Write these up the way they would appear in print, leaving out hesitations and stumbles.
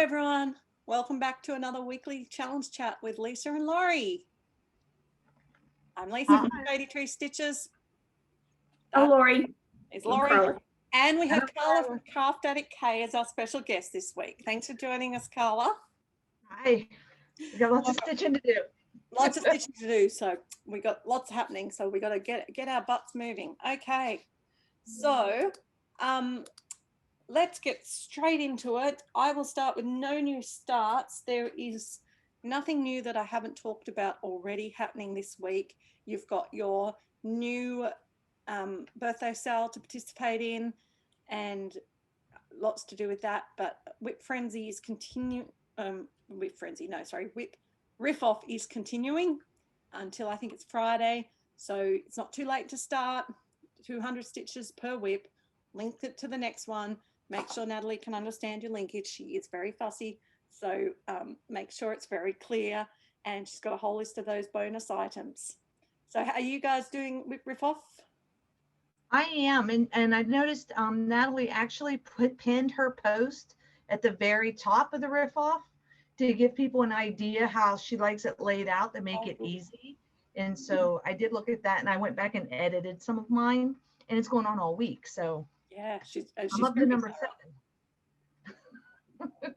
everyone. Welcome back to another weekly challenge chat with Lisa and Laurie. I'm Lisa from 83 Stitches. Oh, Laurie. Is Laurie. And we have Carla from Craft Addict K as our special guest this week. Thanks for joining us, Carla. Hi. We got lots of stitching to do. Lots of stitching to do, so we got lots happening, so we got to get our butts moving. Okay, so let's get straight into it. I will start with no new starts. There is nothing new that I haven't talked about already happening this week. You've got your new birthday sale to participate in and lots to do with that, but Whip Frenzy is Riff Off is continuing until I think it's Friday, so it's not too late to start. 200 stitches per whip. Link it to the next one. Make sure Natalie can understand your linkage. She is very fussy, so make sure it's very clear, and she's got a whole list of those bonus items. So how are you guys doing with Riff Off? I am, and I've noticed Natalie actually pinned her post at the very top of the Riff Off to give people an idea how she likes it laid out to make it easy. And so I did look at that, and I went back and edited some of mine, and it's going on all week. So yeah, she's I'm up to number 7.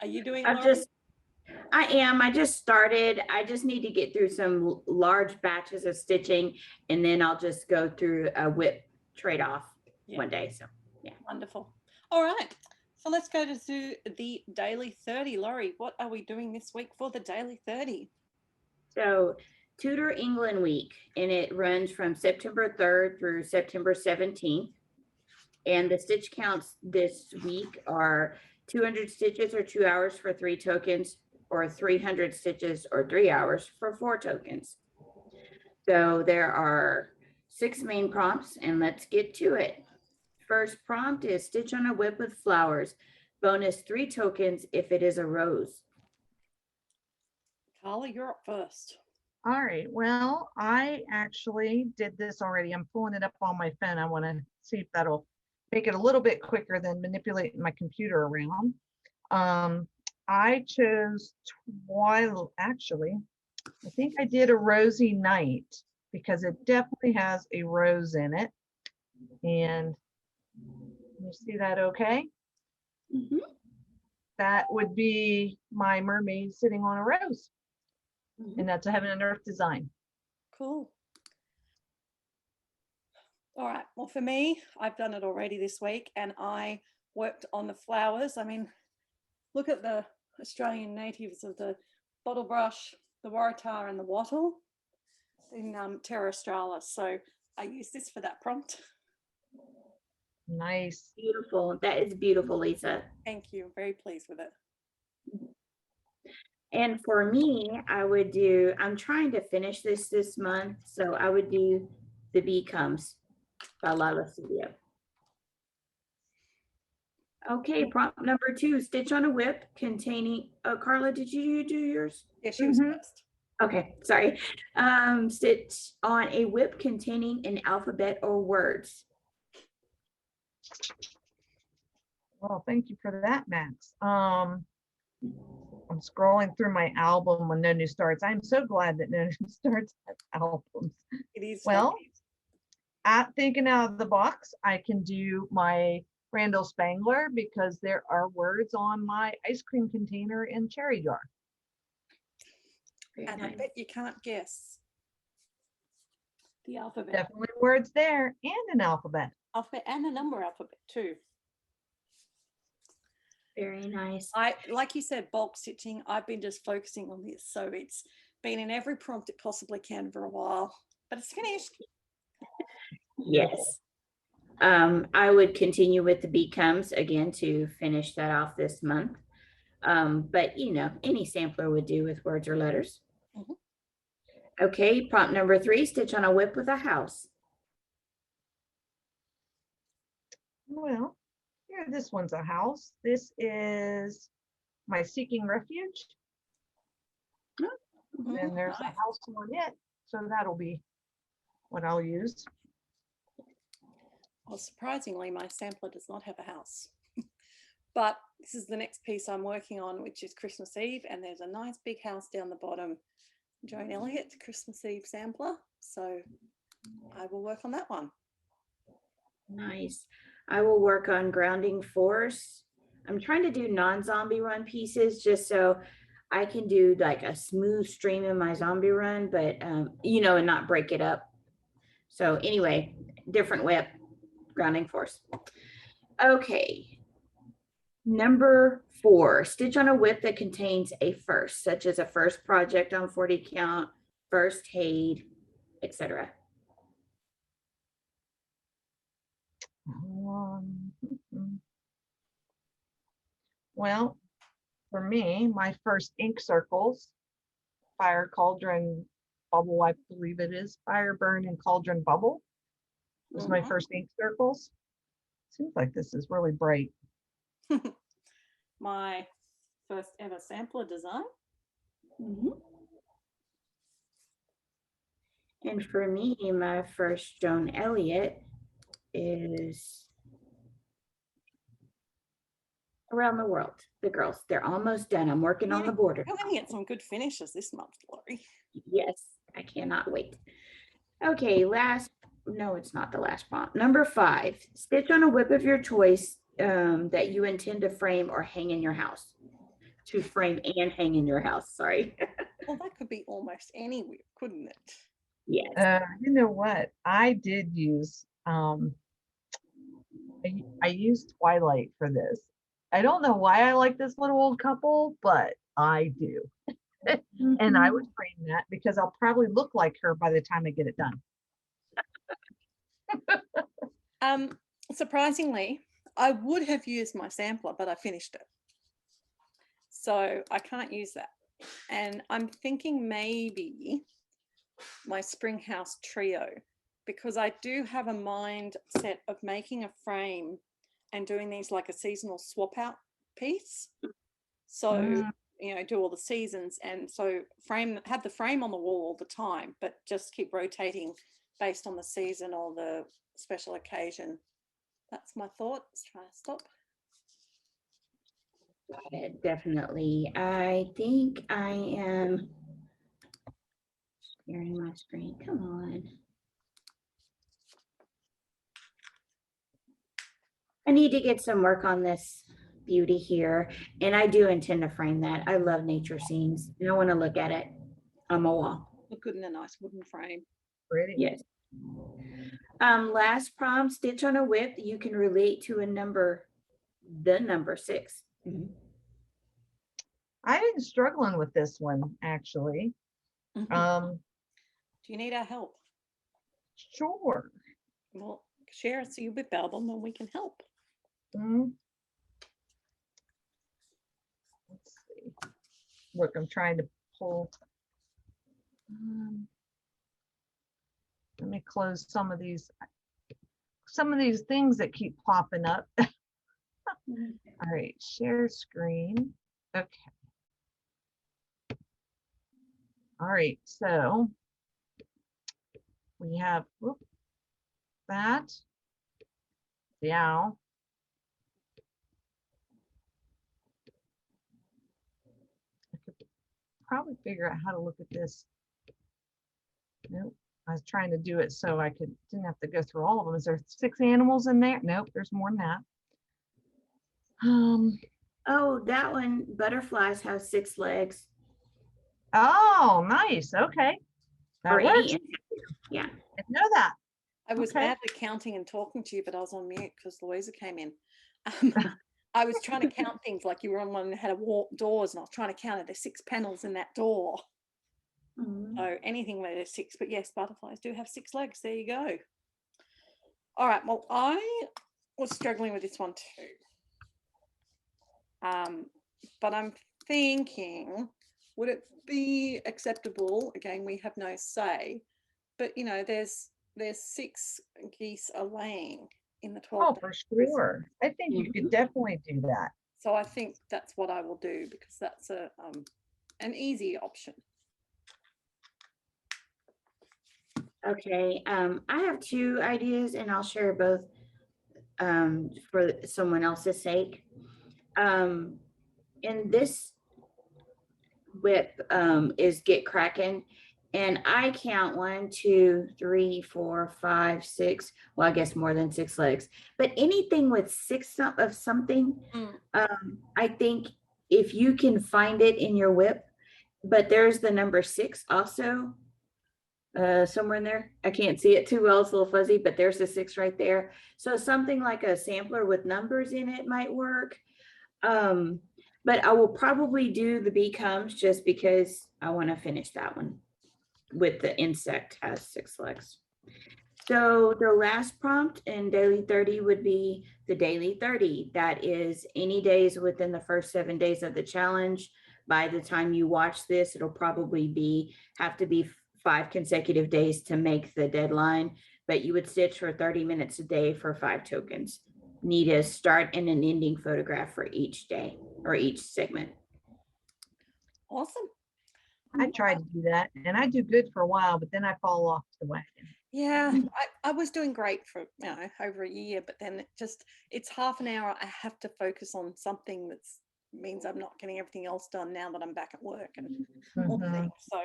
Are you doing? I am. I just started. I just need to get through some large batches of stitching, and then I'll just go through a whip trade-off one day. So yeah, wonderful. All right. So let's go to the Daily 30. Laurie, what are we doing this week for the Daily 30? So Tutor England Week, and it runs from September 3rd through September 17th. And the stitch counts this week are 200 stitches or 2 hours for 3 tokens, or 300 stitches or 3 hours for 4 tokens. So there are 6 main prompts, and let's get to it. First prompt is stitch on a whip with flowers. Bonus 3 tokens if it is a rose. Carla, you're up first. All right. Well, I actually did this already. I'm pulling it up on my phone. I want to see if that'll make it a little bit quicker than manipulating my computer around. I chose Twilight. Actually, I think I did a Rosy Night because it definitely has a rose in it. And you see that okay? Mm-hmm. That would be my mermaid sitting on a rose. Mm-hmm. And that's a Heaven and Earth design. Cool. All right. Well, for me, I've done it already this week, and I worked on the flowers. I mean, look at the Australian natives of the bottle brush, the waratah, and the wattle in Terra Australis. So I used this for that prompt. Nice. Beautiful. That is beautiful, Lisa. Thank you. Very pleased with it. And for me, I'm trying to finish this month, so I would do The Bee Comes by Lila Studio. Okay, prompt number 2, stitch on a whip containing, Carla, did you do yours? Yeah, she was first. Okay, sorry. Stitch on a whip containing an alphabet or words. Well, thank you for that, Max. I'm scrolling through my album when No New Starts. I'm so glad that No New Starts has albums. It is. Well, at thinking out of the box, I can do my Randall Spangler because there are words on my ice cream container and cherry jar. And I bet you can't guess the alphabet. Definitely words there and an alphabet. Alphabet and a number alphabet too. Very nice. Like you said, bulk stitching. I've been just focusing on this, so it's been in every prompt it possibly can for a while, but it's finished. Yes. I would continue with The Bee Comes again to finish that off this month. But you know, any sampler would do with words or letters. Mm-hmm. Okay, prompt number 3, stitch on a whip with a house. Well, here, this one's a house. This is my Seeking Refuge. Mm-hmm. And there's a house on it, so that'll be what I'll use. Well, surprisingly, my sampler does not have a house. But this is the next piece I'm working on, which is Christmas Eve, and there's a nice big house down the bottom, Joan Elliott Christmas Eve sampler. So I will work on that one. Nice. I will work on grounding force. I'm trying to do non-zombie run pieces just so I can do like a smooth stream in my zombie run, but you know, and not break it up. So anyway, different whip, grounding force. Okay. Number 4, stitch on a whip that contains a first, such as a first project on 40 count, first aid, etc. Well, for me, my first ink circles, fire, cauldron, bubble, I believe it is, fire, burn, and cauldron bubble was my first ink circles. Seems like this is really bright. My first ever sampler design. And for me, my first Joan Elliott is around the world. The girls, they're almost done. I'm working on the border. You're going to get some good finishes this month, Lori. Yes, I cannot wait. Okay, no, it's not the last prompt. Number 5, stitch on a whip of your choice that you intend to frame or hang in your house. To frame and hang in your house, sorry. Well, that could be almost anywhere, couldn't it? Yes. You know what? I did use, I used Twilight for this. I don't know why I like this little old couple, but I do. And I would frame that because I'll probably look like her by the time I get it done. Surprisingly, I would have used my sampler, but I finished it. So I can't use that. And I'm thinking maybe my spring house trio, because I do have a mindset of making a frame and doing these like a seasonal swap out piece. So, you know, do all the seasons, and so have the frame on the wall all the time, but just keep rotating based on the season or the special occasion. That's my thought. Let's try to stop. Got it, definitely. I think I am sharing my screen. Come on. I need to get some work on this beauty here, and I do intend to frame that. I love nature scenes, and I want to look at it on my wall. Look good in a nice wooden frame. Pretty. Yes. Last prompt, stitch on a whip you can relate to a number, the number 6. I've been struggling with this one, actually. Do you need our help? Sure. Well, share us your whip album and we can help. Let's see. Look, I'm trying to pull. Let me close some of these things that keep popping up. All right, share screen. Okay. All right, so we have that. Yeah. I could probably figure out how to look at this. Nope. I was trying to do it so I didn't have to go through all of them. Is there 6 animals in there? Nope, there's more than that. Oh, that one, butterflies have 6 legs. Oh, nice. Okay. That works. Yeah. I know that. I was madly counting and talking to you, but I was on mute because Louisa came in. I was trying to count things like you were on one that had doors, and I was trying to count it. There's 6 panels in that door. So anything where there's 6, but yes, butterflies do have 6 legs. There you go. All right. Well, I was struggling with this one too. But I'm thinking, would it be acceptable? Again, we have no say, but you know, there's 6 geese are laying in the 12. Oh, for sure. I think you could definitely do that. So I think that's what I will do, because that's an easy option. Okay, I have 2 ideas, and I'll share both for someone else's sake. And this whip is Get Crackin'. And I count 1, 2, 3, 4, 5, 6. Well, I guess more than 6 legs. But anything with 6 of something, I think if you can find it in your whip, but there's the number 6 also somewhere in there. I can't see it too well. It's a little fuzzy, but there's the 6 right there. So something like a sampler with numbers in it might work. But I will probably do the Bee Comes just because I want to finish that one with the insect has 6 legs. So the last prompt in Daily 30 would be the Daily 30. That is any days within the first 7 days of the challenge. By the time you watch this, it'll probably have to be 5 consecutive days to make the deadline, but you would stitch for 30 minutes a day for 5 tokens. Need a start and an ending photograph for each day or each segment. Awesome. I tried to do that and I do good for a while, but then I fall off the wagon. Yeah, I was doing great for over a year, but then it's half an hour. I have to focus on something that means I'm not getting everything else done now that I'm back at work and all things. So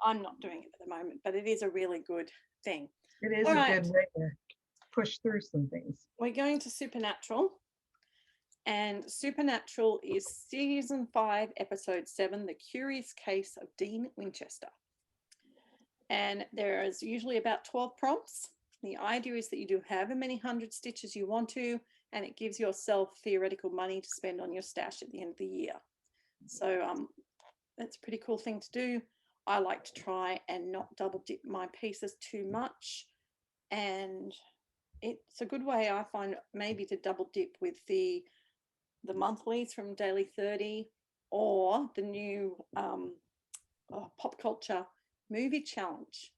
I'm not doing it at the moment, but it is a really good thing. It is a good way to push through some things. We're going to Supernatural. And Supernatural is season 5, episode 7, The Curious Case of Dean Winchester. And there is usually about 12 prompts. The idea is that you do however many 100 stitches you want to, and it gives yourself theoretical money to spend on your stash at the end of the year. So that's a pretty cool thing to do. I like to try and not double dip my pieces too much. And it's a good way, I find, maybe to double dip with the monthlies from Daily 30 or the new pop culture movie challenge.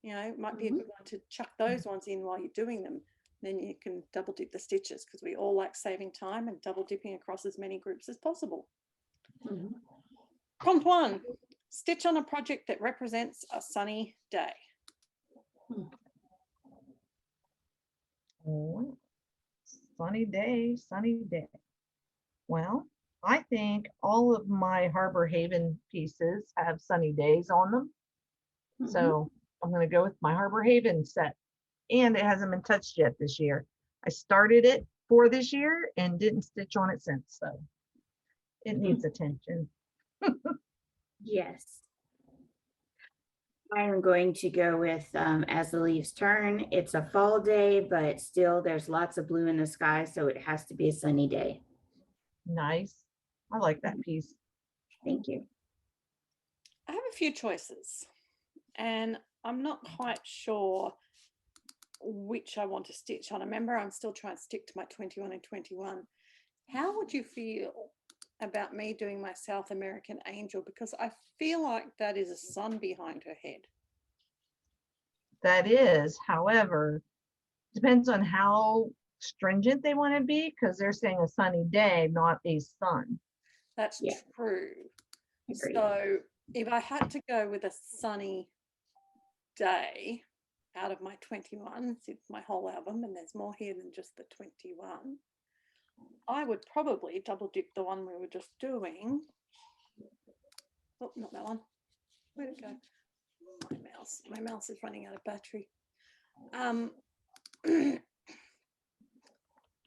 It might be a good one to chuck those ones in while you're doing them. Then you can double dip the stitches because we all like saving time and double dipping across as many groups as possible. Prompt 1, stitch on a project that represents a sunny day. Oh, sunny day, sunny day. Well, I think all of my Harbor Haven pieces have sunny days on them. So I'm going to go with my Harbor Haven set. And it hasn't been touched yet this year. I started it for this year and didn't stitch on it since. So it needs attention. Yes. I'm going to go with As the Leaves Turn. It's a fall day, but still there's lots of blue in the sky. So it has to be a sunny day. Nice. I like that piece. Thank you. I have a few choices and I'm not quite sure which I want to stitch on. Remember, I'm still trying to stick to my 21 and 21. How would you feel about me doing my South American Angel? Because I feel like that is a sun behind her head. That is, however, depends on how stringent they want to be, because they're saying a sunny day, not a sun. That's true. Agreed. So if I had to go with a sunny day out of my 21, it's my whole album and there's more here than just the 21, I would probably double dip the one we were just doing. Oh, not that one. Where'd it go? My mouse is running out of battery.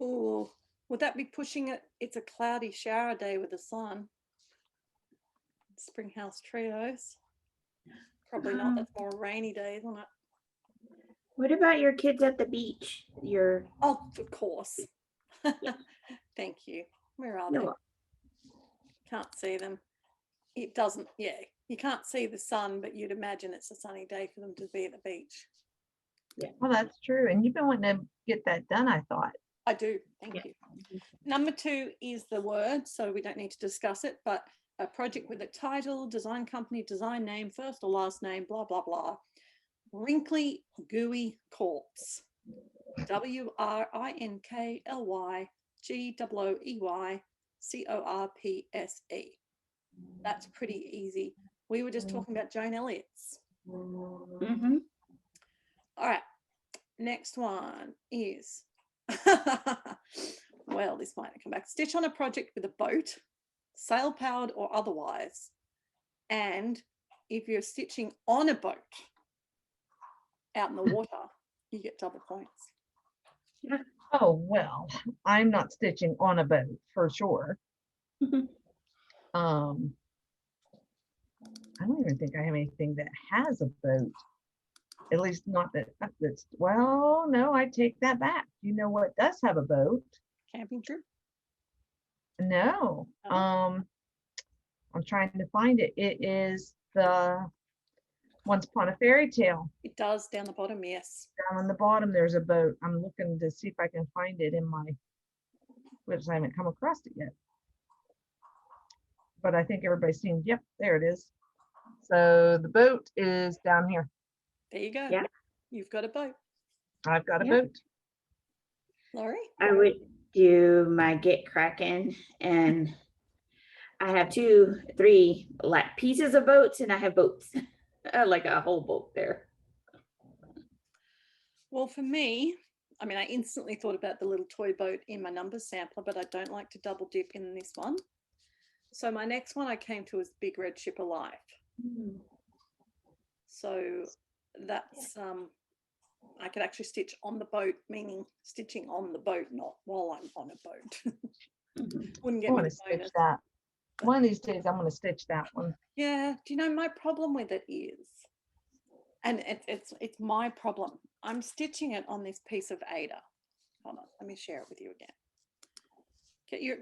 Oh, would that be pushing it? It's a cloudy shower day with the sun. Springhouse Trios. Probably not. That's more a rainy day, isn't it? What about your kids at the beach? Oh, of course. Thank you. Where are they? Can't see them. It doesn't, you can't see the sun, but you'd imagine it's a sunny day for them to be at the beach. Yeah, well, that's true. And you've been wanting to get that done, I thought. I do. Thank you. Number 2 is the word, so we don't need to discuss it, but a project with a title, design company, design name, first or last name, blah, blah, blah. Wrinkly Gooey Corpse. WRINKLYGOOEYCORPSE. That's pretty easy. We were just talking about Joan Elliott's. All right. Next one is well, this might come back. Stitch on a project with a boat, sail powered or otherwise. And if you're stitching on a boat out in the water, you get double points. Oh, well, I'm not stitching on a boat for sure. I don't even think I have anything that has a boat. At least not that's, well, no, I take that back. You know what does have a boat? Camping trip? No. Oh. I'm trying to find it. It is the Once Upon a Fairy Tale. It does down the bottom, yes. Down on the bottom, there's a boat. I'm looking to see if I can find it in my, which I haven't come across it yet. But I think everybody's seen, yep, there it is. So the boat is down here. There you go. Yeah. You've got a boat. I've got a Yeah. boat. Laurie? I would do my get cracking, and I have 2, 3 like pieces of boats, and I have boats, like a whole boat there. Well, for me, I mean, I instantly thought about the little toy boat in my numbers sampler, but I don't like to double dip in this one. So my next one I came to is Big Red Ship of Life. So that's, I could actually stitch on the boat, meaning stitching on the boat, not while I'm on a boat. Wouldn't I get me want the to stitch bonus. that. One of these days, I'm going to stitch that one. Yeah. Do you know my problem with it is, and it's my problem. I'm stitching it on this piece of Ada. Hold on, let me share it with you again.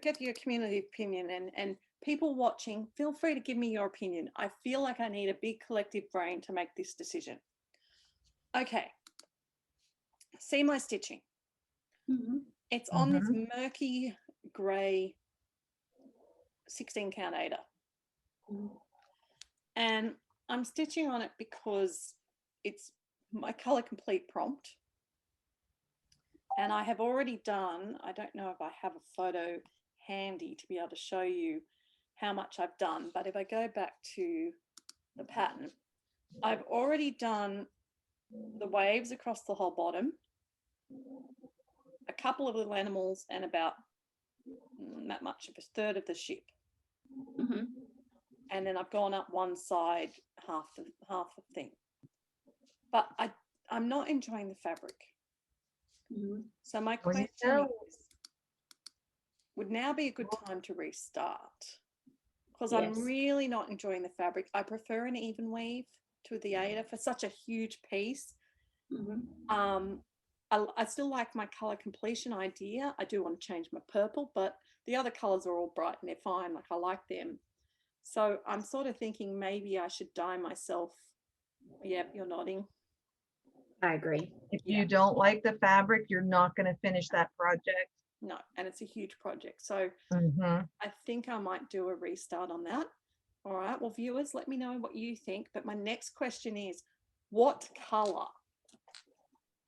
Get your community opinion, and people watching, feel free to give me your opinion. I feel like I need a big collective brain to make this decision. Okay. See my stitching. It's on this murky gray 16 count Ada. And I'm stitching on it because it's my color complete prompt. And I have already done, I don't know if I have a photo handy to be able to show you how much I've done, but if I go back to the pattern, I've already done the waves across the whole bottom, a couple of little animals, and about that much of a third of the ship. And then I've gone up one side, half the thing. But I'm not enjoying the fabric. So my question is, would now be a good time to restart? Because I'm really not enjoying the fabric. I prefer an even weave to the Ada for such a huge piece. I still like my color completion idea. I do want to change my purple, but the other colors are all bright and they're fine. Like, I like them. So I'm sort of thinking maybe I should dye myself. Yep, you're nodding. I agree. If you don't like the fabric, you're not going to finish that project. No, and it's a huge project. So I think I might do a restart on that. All right. Well, viewers, let me know what you think. But my next question is, what color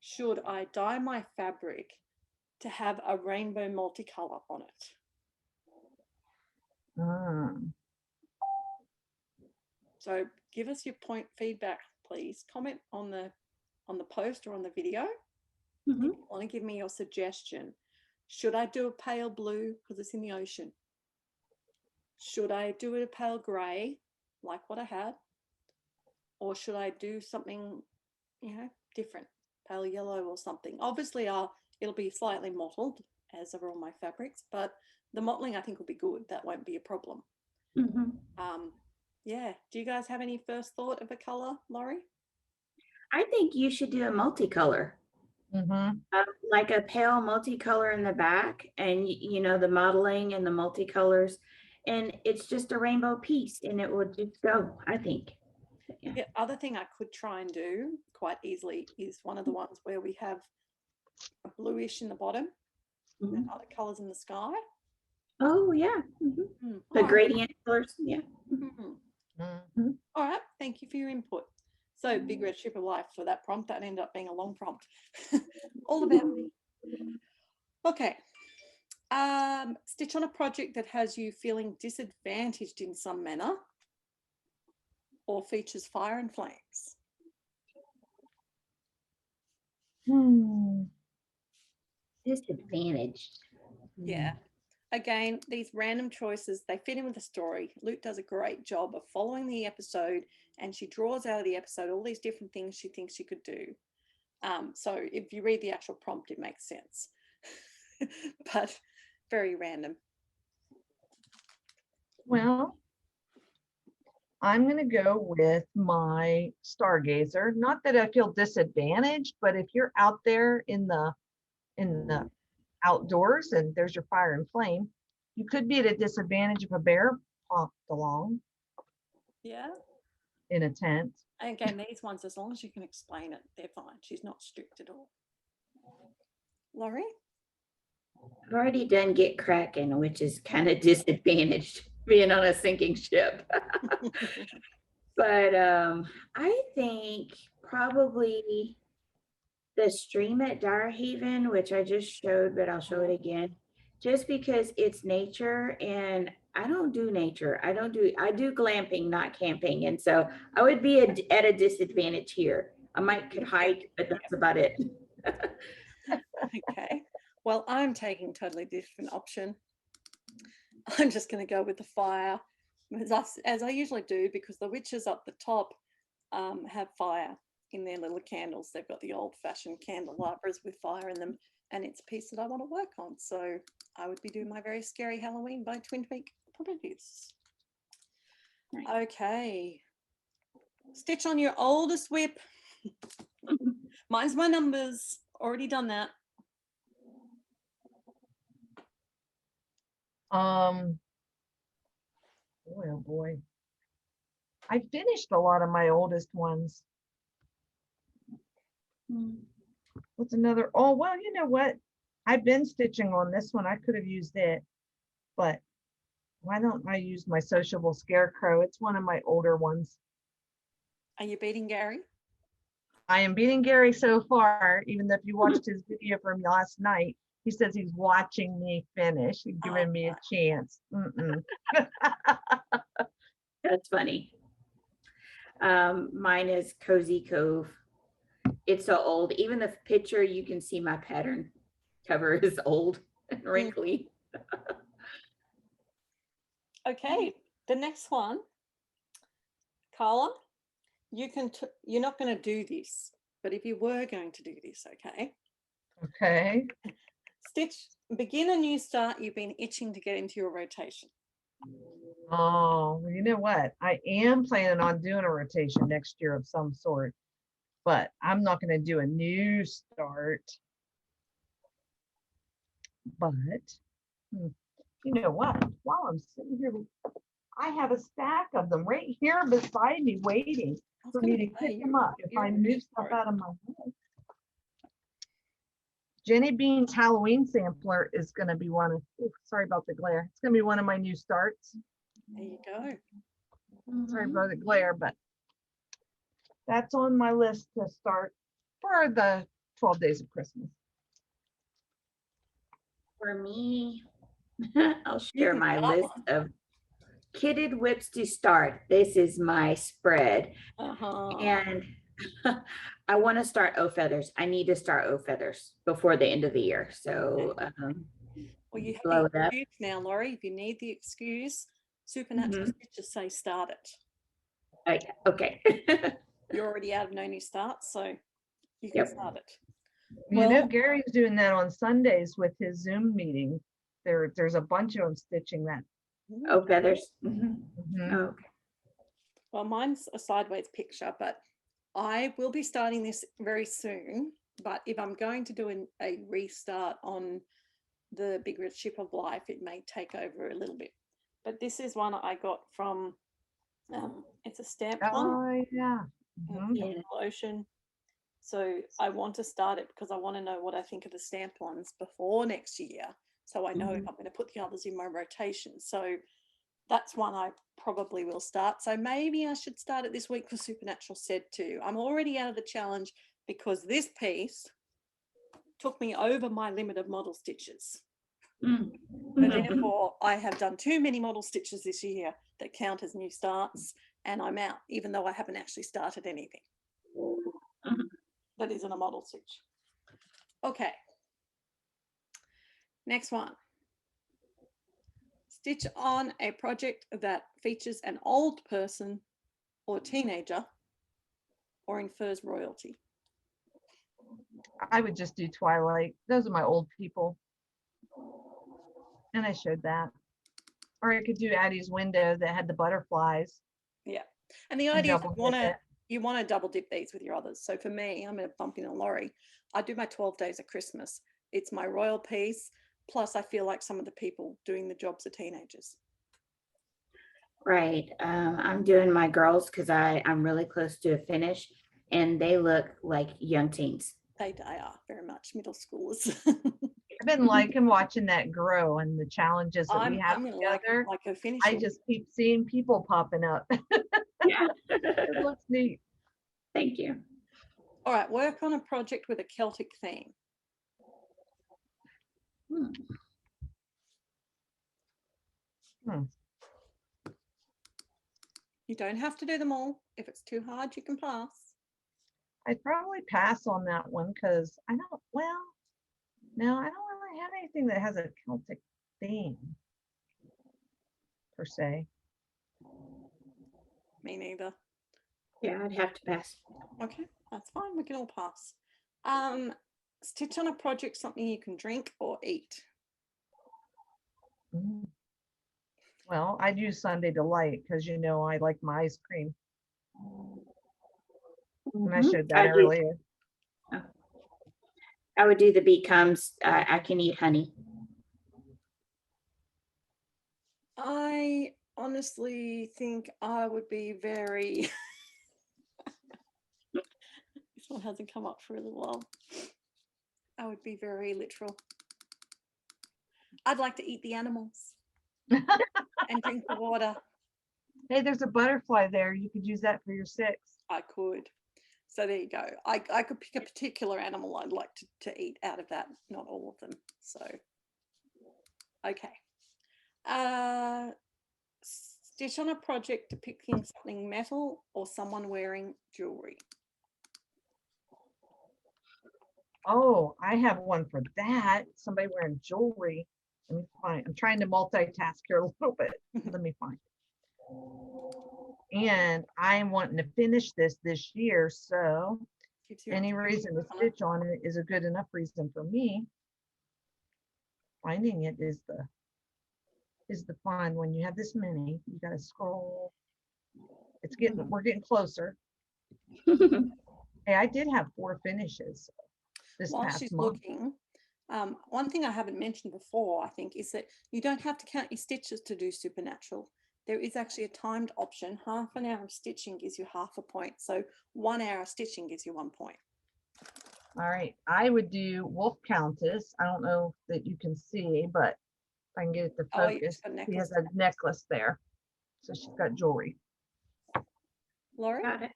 should I dye my fabric to have a rainbow multicolor on it? So give us your feedback, please. Comment on the post or on the video. If you want to give me your suggestion. Should I do a pale blue because it's in the ocean? Should I do it a pale gray like what I had? Or should I do something, different, pale yellow or something? Obviously, it'll be slightly mottled, as are all my fabrics, but the mottling I think will be good. That won't be a problem. Yeah. Do you guys have any first thought of a color, Laurie? I think you should do a multicolor. Like a pale multicolor in the back, and the modeling and the multicolors, and it's just a rainbow piece, and it would just go, I think. The other thing I could try and do quite easily is one of the ones where we have a bluish in the bottom and other colors in the sky. Oh yeah. The gradient colors. Yeah. All right, thank you for your input. So Big Red Ship of Life for that prompt. That ended up being a long prompt. All about me. Okay. Stitch on a project that has you feeling disadvantaged in some manner or features fire and flames. Disadvantaged. Yeah. Again, these random choices, they fit in with the story. Luke does a great job of following the episode, and she draws out of the episode all these different things she thinks she could do. So if you read the actual prompt, it makes sense. But very random. Well, I'm going to go with my Stargazer. Not that I feel disadvantaged, but if you're out there in the outdoors and there's your fire and flame, you could be at a disadvantage if a bear popped along Yeah. in a tent. And again, these ones, as long as you can explain it, they're fine. She's not strict at all. Laurie? I've already done Get Cracking, which is kind of disadvantaged being on a sinking ship. But I think probably the stream at Haven, which I just showed, but I'll show it again, just because it's nature and I don't do nature. I do glamping, not camping. And so I would be at a disadvantage here. I could hike, but that's about it. Okay. Well, I'm taking a totally different option. I'm just going to go with the fire, as I usually do, because the witches up the top have fire in their little candles. They've got the old-fashioned candelabras with fire in them, and it's a piece that I want to work on. So I would be doing my very scary Halloween by Twin Peak Properties. Nice. Okay. Stitch on your oldest whip. Mine's my numbers. Already done that. Boy, oh boy. I finished a lot of my oldest ones. What's another? Oh, well, you know what? I've been stitching on this one. I could have used it, but why don't I use my sociable scarecrow? It's one of my older ones. Are you beating Gary? I am beating Gary so far, even though if you watched his video from last night, he says he's watching me finish. He's giving me a chance. That's funny. Mine is Cozy Cove. It's so old. Even the picture, you can see my pattern cover is old and wrinkly. Okay, the next one, Carla, you're not going to do this, but if you were going to do this, okay? Okay. Stitch, begin a new start. You've been itching to get into your rotation. Oh, well, you know what? I am planning on doing a rotation next year of some sort, but I'm not going to do a new start. But you know what? While I'm sitting here, I have a stack of them right here beside me waiting for me to pick them up if I move stuff out of my head. Jenny Bean's Halloween sampler is going to be one of, sorry about the glare. It's going to be one of my new starts. There you go. Sorry about the glare, but that's on my list to start for the 12 days of Christmas. For me, I'll share my list of kitted whips to start. This is my spread. And I want to start O Feathers. I need to start O Feathers before the end of the year. So well, you have the excuse now, Laurie. If you need the excuse, Supernatural Stitches say start it. Okay. You're already out of NoNewStarts, so you can start it. You know, Gary's doing that on Sundays with his Zoom meeting. There's a bunch of them stitching that. O Feathers. Okay. Well, mine's a sideways picture, but I will be starting this very soon. But if I'm going to do a restart on the Big Red Ship of Life, it may take over a little bit. But this is one I got from, it's a stamped one. Oh, yeah. Ocean. So I want to start it because I want to know what I think of the stamped ones before next year. So I know if I'm going to put the others in my rotation. So that's one I probably will start. So maybe I should start it this week because Supernatural said to. I'm already out of the challenge because this piece took me over my limit of model stitches. So therefore, I have done too many model stitches this year that count as new starts, and I'm out, even though I haven't actually started anything. That isn't a model stitch. Okay. Next one. Stitch on a project that features an old person or teenager or infers royalty. I would just do Twilight. Those are my old people. And I showed that. Or I could do Addie's window that had the butterflies. Yeah. And the and idea is double you want dip to it. double dip these with your others. So for me, I'm going to bump in a Laurie. I do my 12 days of Christmas. It's my royal piece. Plus, I feel like some of the people doing the jobs are teenagers. Right. I'm doing my girls because I'm really close to a finish, and they look like young teens. They are very much middle schoolers. I've been liking watching that grow and the challenges that we have I'm gonna together. like a finish. I just keep seeing people popping up. Yeah. It looks neat. Thank you. All right, work on a project with a Celtic theme. You don't have to do them all. If it's too hard, you can pass. I'd probably pass on that one because I don't, well, no, I don't really have anything that has a Celtic theme per se. Me neither. Yeah, I'd have to pass. Okay, that's fine. We can all pass. Stitch on a project something you can drink or eat. Mm. Well, I'd use Sunday Delight because you know I like my ice cream. And I showed that earlier. I would do the becomes. I can eat honey. I honestly think I would be very. This one hasn't come up for a little while. I would be very literal. I'd like to eat the animals and drink the water. Hey, there's a butterfly there. You could use that for your 6. I could. So there you go. I could pick a particular animal I'd like to eat out of that, not all of them. So, okay. Stitch on a project depicting something metal or someone wearing jewelry. Oh, I have one for that. Somebody wearing jewelry. Let me find. I'm trying to multitask here a little bit. Let me find. And I'm wanting to finish this year, so any reason to stitch on it is a good enough reason for me. Finding it is the fun. When you have this many, you got to scroll. We're getting closer. Hey, I did have 4 finishes this While past she's month. looking, one thing I haven't mentioned before, I think, is that you don't have to count your stitches to do Supernatural. There is actually a timed option. Half an hour of stitching gives you half a point. So 1 hour of stitching gives you 1 point. All right, I would do Wolf Countess. I don't know that you can see, but if I can get it to focus, she has a necklace there. So she's got jewelry. Laurie? Got it.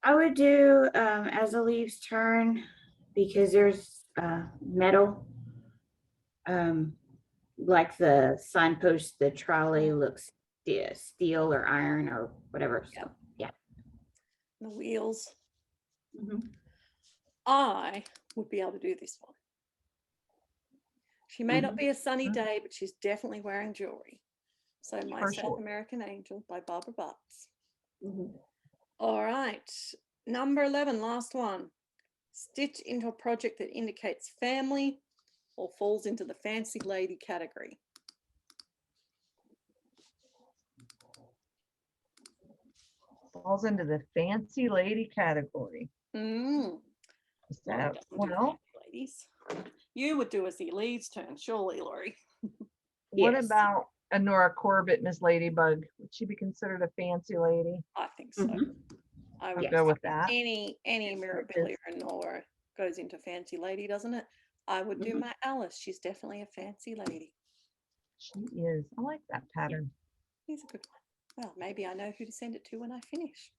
I would do As the Leaves Turn because there's metal. Like the signpost, the trolley looks steel or iron or whatever. So yeah. The wheels. Mm-hmm. I would be able to do this one. She may not be a sunny day, but she's definitely wearing jewelry. So My South American Angel by Barbara Butts. All right. Number 11, last one. Stitch into a project that indicates family or falls into the fancy lady category. Falls into the fancy lady category. So, well, ladies, you would do as the leads turn, surely, Laurie. What about Honora Corbett, Miss Ladybug? Would she be considered a fancy lady? I think so. I would go with that. Any Mirabilia or Nora goes into fancy lady, doesn't it? I would do my Alice. She's definitely a fancy lady. She is. I like that pattern. He's a good one. Well, maybe I know who to send it to when I finish.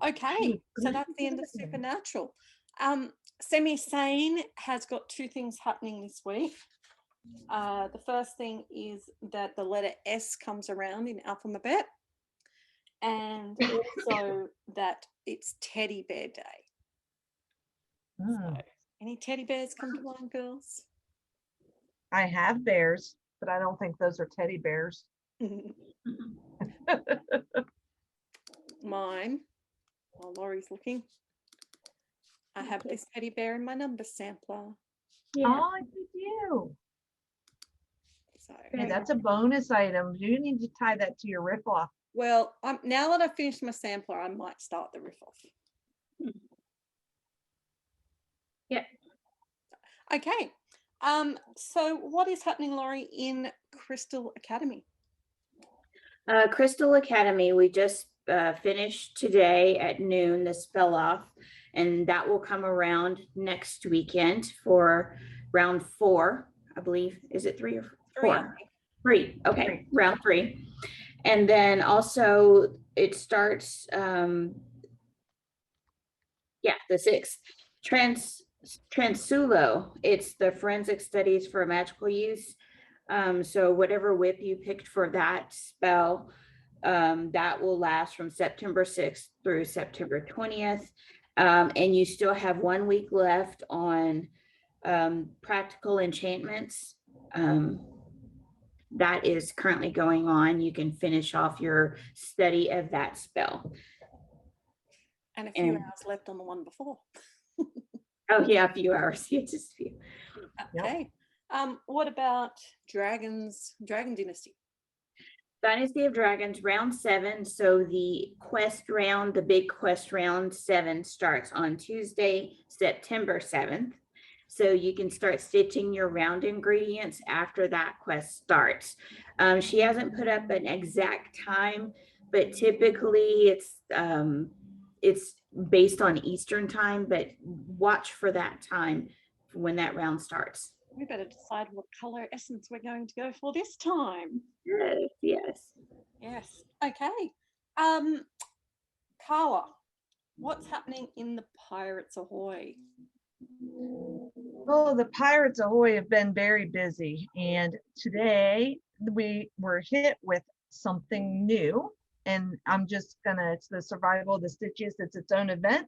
Okay, so that's the end of Supernatural. Semi-Sane has got 2 things happening this week. The first thing is that the letter S comes around in alphabet, and also that it's Teddy Bear Day. So, any teddy bears come to mind, girls? I have bears. but I don't think those are teddy bears. Mine, while Laurie's looking, I have this teddy bear in my number sampler. Yeah. Oh, I did you. So, Hey, that's a bonus item. You need to tie that to your riff off. well, now that I've finished my sampler, I might start the riff off. Yeah. Okay. So what is happening, Laurie, in Crystal Academy? Crystal Academy, we just finished today at noon, the spell off, and that will come around next weekend for round 4, I believe. Is it 3 or 4? 3, I think. 3. Okay, round 3. And then also it starts, the 6th. Transulo, it's the forensic studies for magical use. So whatever whip you picked for that spell, that will last from September 6th through September 20th. And you still have 1 week left on practical enchantments. That is currently going on. You can finish off your study of that spell. And a few hours left on the one before. Oh yeah, a few hours. Yeah, just a few. Okay. What about Dragon Dynasty? Dynasty of Dragons, round 7. So the quest round, the big quest round 7 starts on Tuesday, September 7th. So you can start stitching your round ingredients after that quest starts. She hasn't put up an exact time, but typically it's based on Eastern time, but watch for that time when that round starts. We better decide what color essence we're going to go for this time. Yes. Okay. Carla, what's happening in the Pirates Ahoy? Oh, the Pirates Ahoy have been very busy, and today we were hit with something new, and I'm just gonna, it's the Survival of the Stitchiest, it's its own event.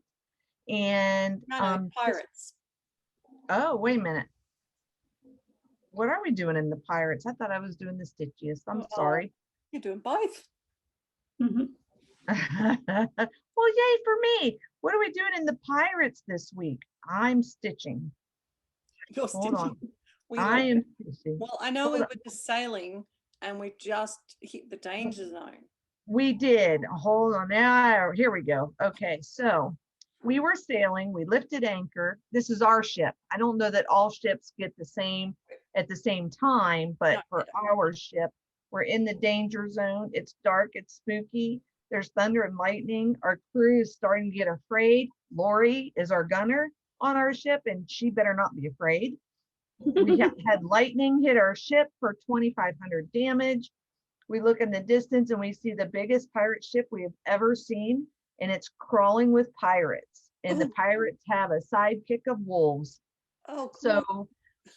And No, Pirates. Oh, wait a minute. What are we doing in the Pirates? I thought I was doing the Stitchiest. I'm sorry. You're doing both. Mm-hmm. Well, yay for me. What are we doing in the Pirates this week? I'm stitching. You're Hold on. stitching. I am stitching. Well, I know Hold we on. were just sailing and we just hit the danger zone. We did. Hold on. Now, here we go. Okay, so we were sailing. We lifted anchor. This is our ship. I don't know that all ships get the same at the same time, but No, for our ship, we're in the danger zone. It's dark. It's spooky. There's thunder and lightning. Our crew is starting to get afraid. Lori is our gunner on our ship, and she better not be afraid. We had lightning hit our ship for 2,500 damage. We look in the distance and we see the biggest pirate ship we have ever seen, and it's crawling with pirates. And the pirates have a sidekick of wolves. Oh, cool. So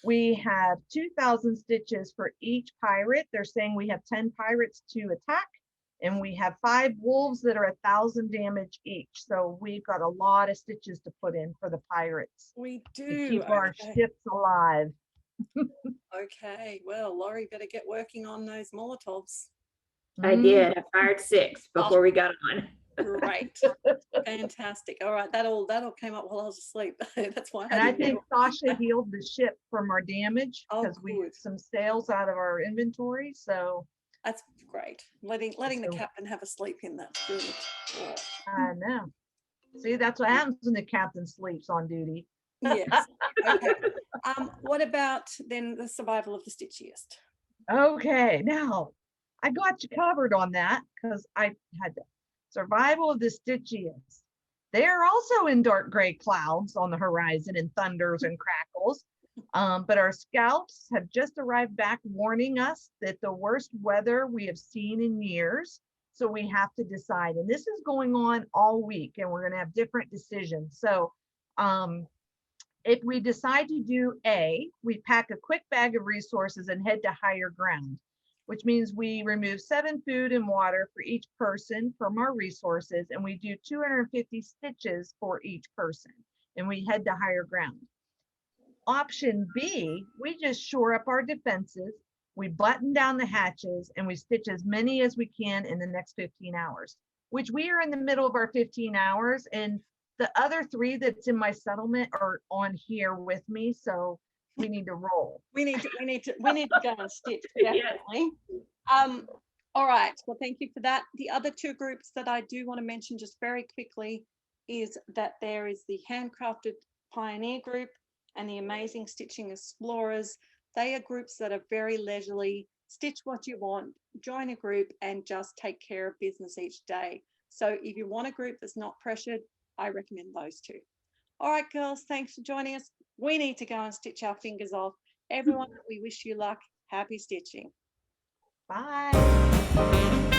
we have 2,000 stitches for each pirate. They're saying we have 10 pirates to attack, and we have 5 wolves that are 1,000 damage each. So we've got a lot of stitches to put in for the pirates. We do. To keep our ships alive. Okay, well, Laurie better get working on those Molotovs. I did. I fired 6 before we got on. Great. Fantastic. All right, that all came up while I was asleep. That's why And I think Sasha healed the ship from our damage because we had some sails out of our inventory. So that's great. Letting the captain have a sleep in, that's good. Yeah. I know. See, that's what happens when the captain sleeps on duty. Yes. Okay. What about then the Survival of the Stitchiest? Okay, now I got you covered on that because I had the Survival of the Stitchiest. They're also in dark gray clouds on the horizon and thunders and crackles. But our scouts have just arrived back warning us that the worst weather we have seen in years. So we have to decide, and this is going on all week, and we're going to have different decisions. So if we decide to do A, we pack a quick bag of resources and head to higher ground, which means we remove 7 food and water for each person from our resources, and we do 250 stitches for each person, and we head to higher ground. Option B, we just shore up our defenses we button down the hatches, and we stitch as many as we can in the next 15 hours, which we are in the middle of our 15 hours. And the other 3 that's in my settlement are on here with me. So we need to roll. We need to go and stitch, definitely. All right, well, thank you for that. The other 2 groups that I do want to mention just very quickly is that there is the Handcrafted Pioneer group and the Amazing Stitching Explorers. They are groups that are very leisurely, stitch what you want, join a group, and just take care of business each day. So if you want a group that's not pressured, I recommend those 2. All right, girls, thanks for joining us. We need to go and stitch our fingers off. Everyone, we wish you luck. Happy stitching. Bye.